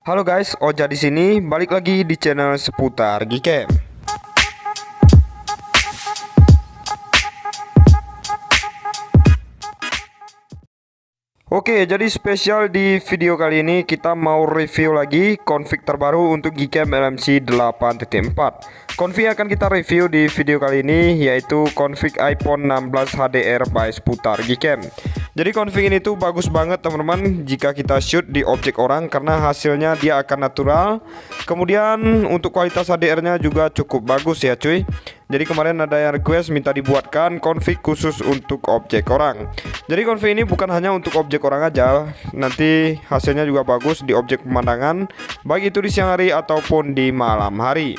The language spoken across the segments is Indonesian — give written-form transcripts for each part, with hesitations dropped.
Halo guys, Oja di sini balik lagi di channel seputar Gcam. Oke, jadi spesial di video kali ini kita mau review lagi config terbaru untuk Gcam LMC 8.4. Config yang akan kita review di video kali ini yaitu config iPhone 16 HDR by seputar Gcam. Jadi config ini tuh bagus banget teman-teman jika kita shoot di objek orang karena hasilnya dia akan natural. Kemudian untuk kualitas HDR-nya juga cukup bagus ya cuy. Jadi kemarin ada yang request minta dibuatkan config khusus untuk objek orang. Jadi config ini bukan hanya untuk objek orang aja, nanti hasilnya juga bagus di objek pemandangan, baik itu di siang hari ataupun di malam hari.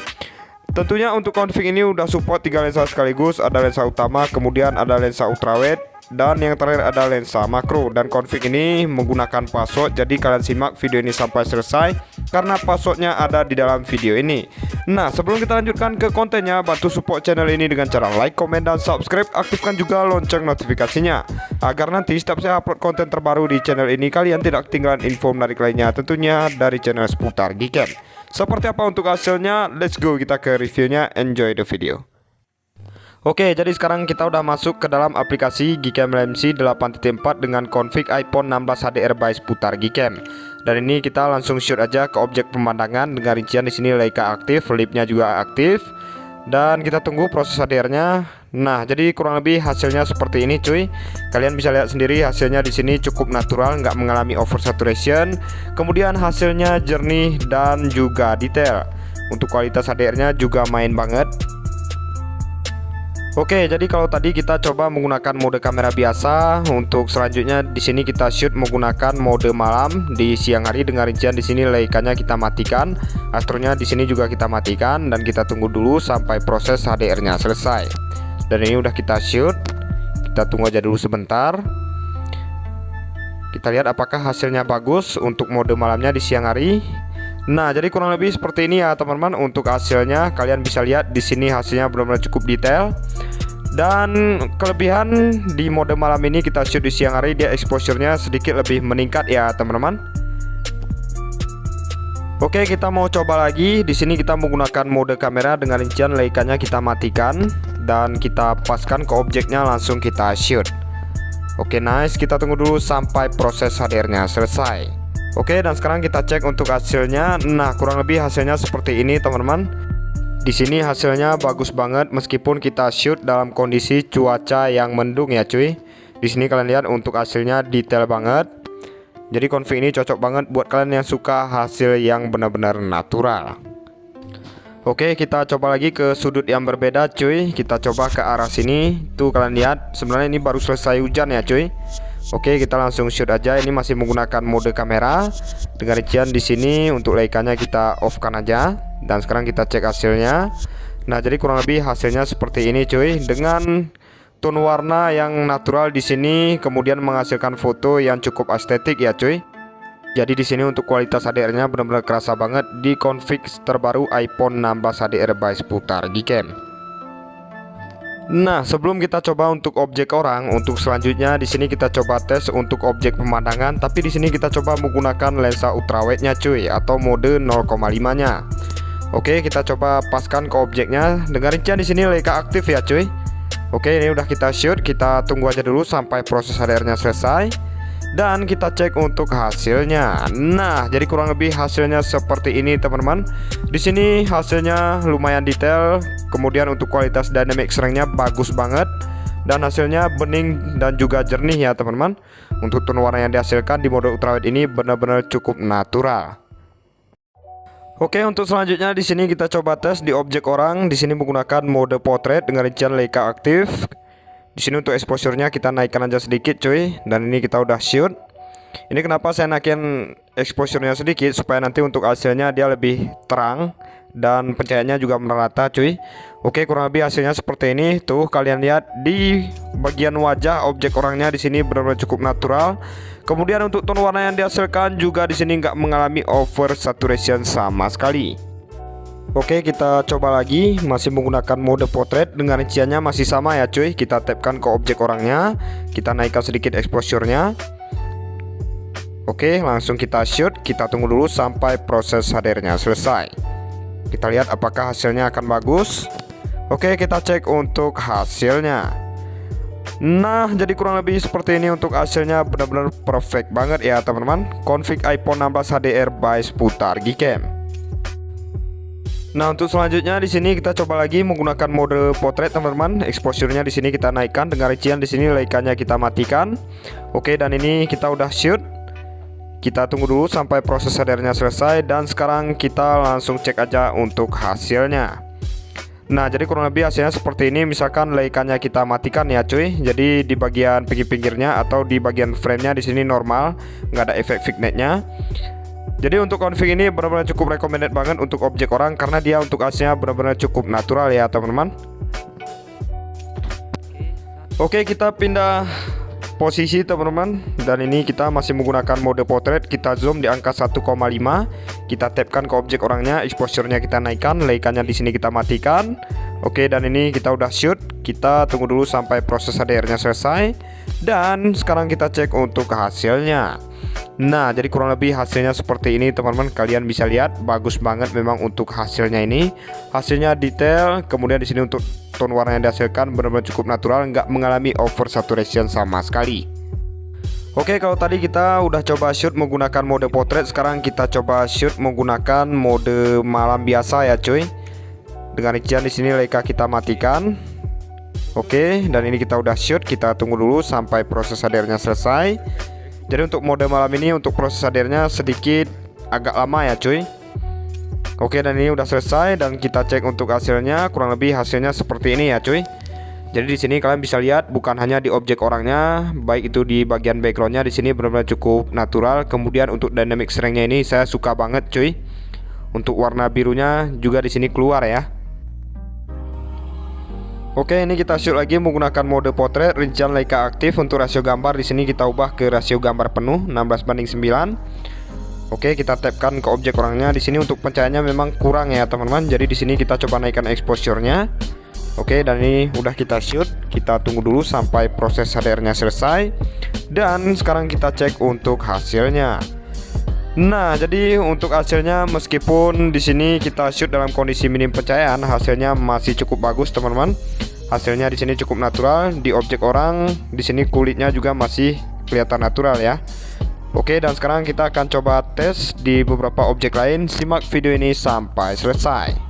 Tentunya untuk config ini udah support 3 lensa sekaligus, ada lensa utama, kemudian ada lensa ultrawide, dan yang terakhir ada lensa makro. Dan config ini menggunakan password, jadi kalian simak video ini sampai selesai karena passwordnya ada di dalam video ini. Nah, sebelum kita lanjutkan ke kontennya, bantu support channel ini dengan cara like, komen, dan subscribe. Aktifkan juga lonceng notifikasinya agar nanti setiap saya upload konten terbaru di channel ini kalian tidak ketinggalan info menarik lainnya, tentunya dari channel seputar Gcam. Seperti apa untuk hasilnya? Let's go, kita ke reviewnya. Enjoy the video. Oke, jadi sekarang kita udah masuk ke dalam aplikasi Gcam LMC 8.4 dengan config iPhone 16 HDR by seputar Gcam. Dan ini kita langsung shoot aja ke objek pemandangan dengan rincian di sini Leica aktif, lipnya juga aktif. Dan kita tunggu proses HDR-nya. Nah, jadi kurang lebih hasilnya seperti ini cuy. Kalian bisa lihat sendiri hasilnya di sini cukup natural, nggak mengalami oversaturation. Kemudian hasilnya jernih dan juga detail. Untuk kualitas HDR-nya juga main banget. Oke, jadi kalau tadi kita coba menggunakan mode kamera biasa, untuk selanjutnya di sini kita shoot menggunakan mode malam di siang hari dengan rincian di sini Leica-nya kita matikan, astronya di sini juga kita matikan, dan kita tunggu dulu sampai proses HDR-nya selesai. Dan ini udah kita shoot, kita tunggu aja dulu sebentar. Kita lihat apakah hasilnya bagus untuk mode malamnya di siang hari. Nah, jadi kurang lebih seperti ini ya teman-teman untuk hasilnya. Kalian bisa lihat di sini hasilnya benar-benar cukup detail. Dan kelebihan di mode malam ini kita shoot di siang hari, dia exposure-nya sedikit lebih meningkat ya teman-teman. Oke, kita mau coba lagi. Di sini kita menggunakan mode kamera dengan rincian Leica-nya kita matikan dan kita paskan ke objeknya, langsung kita shoot. Oke, nice. Kita tunggu dulu sampai proses HDR-nya selesai. Oke, dan sekarang kita cek untuk hasilnya. Nah, kurang lebih hasilnya seperti ini teman-teman. Di sini hasilnya bagus banget meskipun kita shoot dalam kondisi cuaca yang mendung ya cuy. Di sini kalian lihat untuk hasilnya detail banget. Jadi config ini cocok banget buat kalian yang suka hasil yang benar-benar natural. Oke, kita coba lagi ke sudut yang berbeda cuy. Kita coba ke arah sini. Tuh kalian lihat, sebenarnya ini baru selesai hujan ya cuy. Oke, kita langsung shoot aja. Ini masih menggunakan mode kamera dengan rincian di sini untuk Leica-nya kita off-kan aja. Dan sekarang kita cek hasilnya. Nah, jadi kurang lebih hasilnya seperti ini cuy, dengan tone warna yang natural di sini, kemudian menghasilkan foto yang cukup estetik ya cuy. Jadi di sini untuk kualitas HDR-nya benar-benar kerasa banget di config terbaru iPhone 16 HDR by seputar Gcam. Nah, sebelum kita coba untuk objek orang, untuk selanjutnya di sini kita coba tes untuk objek pemandangan, tapi di sini kita coba menggunakan lensa ultrawide-nya cuy, atau mode 0,5-nya. Oke, kita coba paskan ke objeknya dengan rincian di sini Leica aktif ya cuy. Oke, ini udah kita shoot, kita tunggu aja dulu sampai proses HDR-nya selesai. Dan kita cek untuk hasilnya. Nah, jadi kurang lebih hasilnya seperti ini teman-teman. Di sini hasilnya lumayan detail. Kemudian untuk kualitas dynamic range-nya bagus banget. Dan hasilnya bening dan juga jernih ya teman-teman. Untuk tone warna yang dihasilkan di mode ultrawide ini benar-benar cukup natural. Oke, untuk selanjutnya di sini kita coba tes di objek orang. Di sini menggunakan mode portrait dengan rincian Leica aktif. Di sini untuk exposure-nya kita naikkan aja sedikit cuy. Dan ini kita udah shoot. Ini kenapa saya naikin exposure-nya sedikit, supaya nanti untuk hasilnya dia lebih terang dan pencahayaannya juga merata cuy. Oke, kurang lebih hasilnya seperti ini. Tuh kalian lihat di bagian wajah objek orangnya di sini benar-benar cukup natural. Kemudian untuk tone warna yang dihasilkan juga di sini nggak mengalami oversaturation sama sekali. Oke, kita coba lagi, masih menggunakan mode portrait dengan rinciannya masih sama ya cuy. Kita tapkan ke objek orangnya, kita naikkan sedikit exposure-nya. Oke, langsung kita shoot. Kita tunggu dulu sampai proses HDR-nya selesai. Kita lihat apakah hasilnya akan bagus. Oke, kita cek untuk hasilnya. Nah, jadi kurang lebih seperti ini untuk hasilnya, benar-benar perfect banget ya teman-teman. Config iPhone 16 HDR by Seputar Gcam. Nah, untuk selanjutnya di sini kita coba lagi menggunakan mode portrait teman-teman. Exposure-nya di sini kita naikkan, dengan rincian di sini Leica-nya kita matikan. Oke, dan ini kita udah shoot. Kita tunggu dulu sampai proses HDR-nya selesai, dan sekarang kita langsung cek aja untuk hasilnya. Nah, jadi kurang lebih hasilnya seperti ini. Misalkan Leica-nya kita matikan ya cuy. Jadi di bagian pinggir-pinggirnya atau di bagian frame-nya di sini normal, nggak ada efek vignette-nya. Jadi untuk config ini benar-benar cukup recommended banget untuk objek orang, karena dia untuk hasilnya benar-benar cukup natural ya teman-teman. Oke, kita pindah posisi teman-teman, dan ini kita masih menggunakan mode portrait. Kita zoom di angka 1,5, kita tapkan ke objek orangnya, exposure-nya kita naikkan, Leica-nya di sini kita matikan. Oke, dan ini kita udah shoot. Kita tunggu dulu sampai proses HDR-nya selesai, dan sekarang kita cek untuk hasilnya. Nah, jadi kurang lebih hasilnya seperti ini teman-teman. Kalian bisa lihat bagus banget memang untuk hasilnya ini. Hasilnya detail, kemudian di sini untuk tone warna yang dihasilkan benar-benar cukup natural, nggak mengalami oversaturation sama sekali. Oke, kalau tadi kita udah coba shoot menggunakan mode portrait, sekarang kita coba shoot menggunakan mode malam biasa ya cuy. Dengan rincian di sini Leica kita matikan. Oke, dan ini kita udah shoot. Kita tunggu dulu sampai proses HDR-nya selesai. Jadi untuk mode malam ini untuk proses HDR-nya sedikit agak lama ya cuy. Oke, dan ini udah selesai, dan kita cek untuk hasilnya. Kurang lebih hasilnya seperti ini ya cuy. Jadi di sini kalian bisa lihat bukan hanya di objek orangnya, baik itu di bagian backgroundnya di sini benar-benar cukup natural. Kemudian untuk dynamic strength-nya ini saya suka banget cuy. Untuk warna birunya juga di sini keluar ya. Oke, ini kita shoot lagi menggunakan mode portrait, rincian Leica aktif. Untuk rasio gambar di sini kita ubah ke rasio gambar penuh 16:9. Oke, kita tapkan ke objek orangnya. Di sini untuk pencahayaannya memang kurang ya teman-teman. Jadi di sini kita coba naikkan exposure-nya. Oke, dan ini udah kita shoot. Kita tunggu dulu sampai proses HDR-nya selesai, dan sekarang kita cek untuk hasilnya. Nah, jadi untuk hasilnya meskipun di sini kita shoot dalam kondisi minim pencahayaan, hasilnya masih cukup bagus teman-teman. Hasilnya di sini cukup natural. Di objek orang di sini kulitnya juga masih kelihatan natural ya. Oke, dan sekarang kita akan coba tes di beberapa objek lain. Simak video ini sampai selesai.